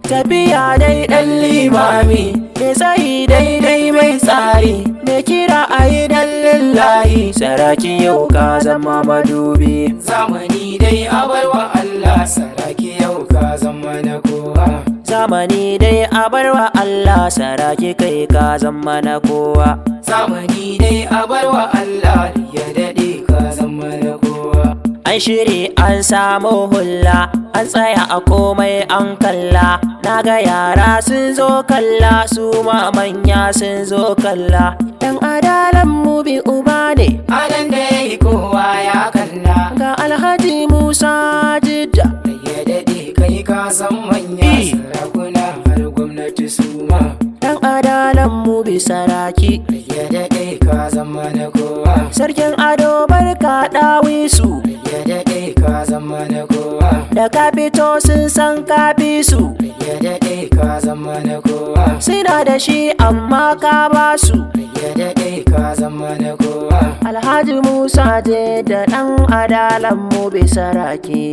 tafiya dai ɗan limami, mai tsayi daidai mai tsari, mai kira a yi dan lillahi. Saraki yau ka zama madubi, zamani dai a barwa Allah. Saraki yau ka zama na kowa. zamani dai a barwa Allah. Saraki kai ka zama na kowa. Zamani dai a barwa Allah, ya daɗe ka zama na kowa. An shiri an samu hulla, an tsaya a komai an kalla. Na ga yara sun zo kalla, su ma manya sun zo kalla. Dan adalan mu bi uba ne, Adan da ya yi kowa ya kalla. ga Alhaji Musa Jidda. Ya daɗe kai ka san manya, sarakuna har gwamnati su ma. Dan adalan mu bi Saraki, Ya daɗe ka zama na kowa. sarkin ado barka ɗawisu. Ya daɗe ka zama na kowa. Da ka fito sun san ka bi su, Ya daɗe ka zama na kowa. suna da shi amma ka ba su. Ya daɗe ka zama na kowa. Alhaji Musa je da ɗan adalan mu bi Saraki.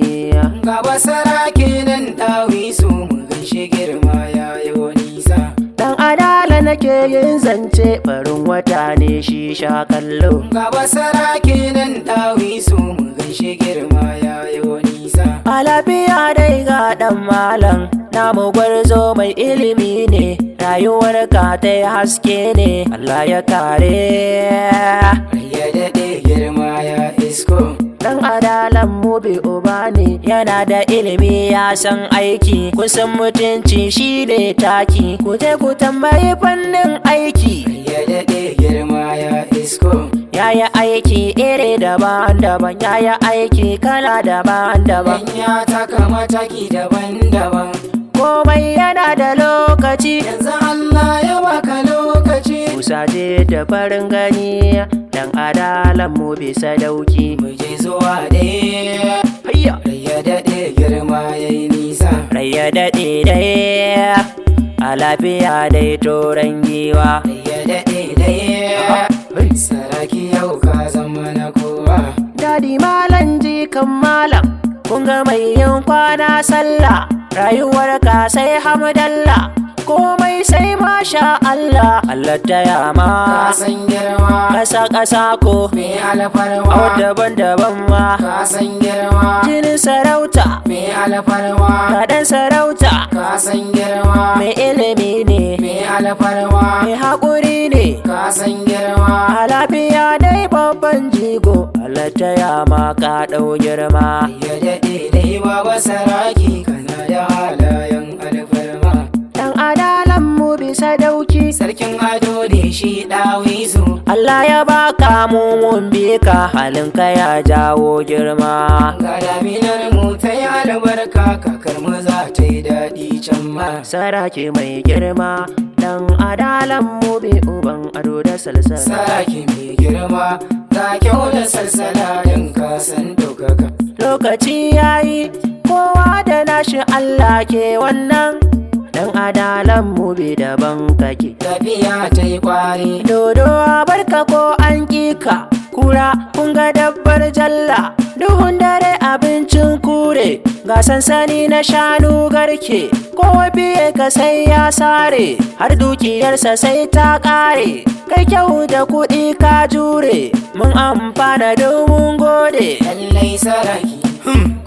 Gaba saraki nan ɗawisu, mu gaishe girma ya yi nisa. Dan adala nake yin zance, farin wata ne shi sha kallo. Gaba saraki nan ɗawisu, mu gaishe girma ya yi nisa. A lafiya dai ga ɗan malam, namu gwarzo mai ilimi ne, rayuwar ka ta yi haske ne, Allah ya kare. Ya daɗe girma ya isko. Dan adalan mu bi uba ne, yana da ilimi ya san aiki, kusan mutunci shi ne taki, ku je ku tambayi fannin aiki. Ya daɗe girma ya isko. Yaya aiki iri daban-daban, yaya aiki kala daban-daban, Ya taka mataki daban-daban. komai yana da lokaci. Yanzu Allah ya baka lokaci. Musa je da farin gani, dan adalan mu bisa dauki. Mu je zuwa ɗaya. Hayya! Ya daɗe girma ya yi nisa. Rai ya daɗe dai, a lafiya dai toron giwa. Ya daɗe ɗaya. Saraki yau ka zama na kowa. Dadi malam jikan malam, kun ga mai yin kwana sallah, rayuwar ka sai hamdallah, komai sai masha Allah. Allah ta yama Ka san girma. ƙasa ko Me alfarma. au daban-daban ma, Ka san girma. jinin sarauta Me alfarma. kaɗan sarauta, Ka san girma. mai ilimi ne, Me alfarma. mai haƙuri ne, Ka san girma. a lafiya dai babban jigo. Allah ta yama ka ɗau girma. Ya daɗe dai baba saraki, kana da halayen alfarma. Dan adalan mu bisa dauki, Sarkin ado ne shi ɗawisu. Allah ya baka mu mun bi ka, halinka ya jawo girma. Ga daminar mu ta yi albarka, kakar mu za ta yi daɗi can ma. Saraki mai girma, dan adalan mu bi uban ado da salsala. Saraki mai girma, ga kyau da salsala don ka san ɗaukaka. Lokaci yayi, kowa da nashi Allah ke wannan, dan adalan mu bi daban kake. Tafiya ta yi ƙwari. Dodo barka ko an ƙika, kura kun ga dabbar jalla, duhun dare abincin kure, ga sansani na shanu garke, ko biye ka sai ya sare, har dukiyarsa sai ta ƙare, kai kyau da kuɗi ka jure, mun amfana domin gode. Lallai saraki,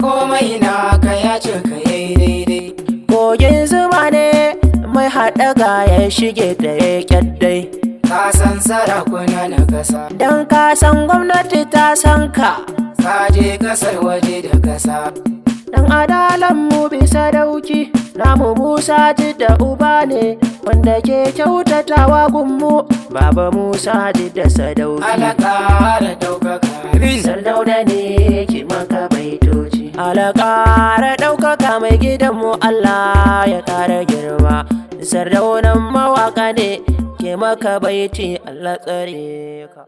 komai na ka ya cika yayi daidai. Kogin zuma ne mai haɗa ga ya shige da ya kyaddai. Ka san sarakuna na kasa. Dan ka san gwamnati ta san ka, Ka je ƙasar waje da kasa. dan adalan mu bisa dauki, namu Musa Jidda uba ne, wanda ke kyautatawa gunmu, baba Musa Jidda sadauki. Alakara ɗaukaka. Sardauna ne ke maka baitoci, alakara ɗaukaka mai gidanmu Allah ya ƙara girma. Sardaunan mawaka ne ke maka baiti, Allah tsare ka.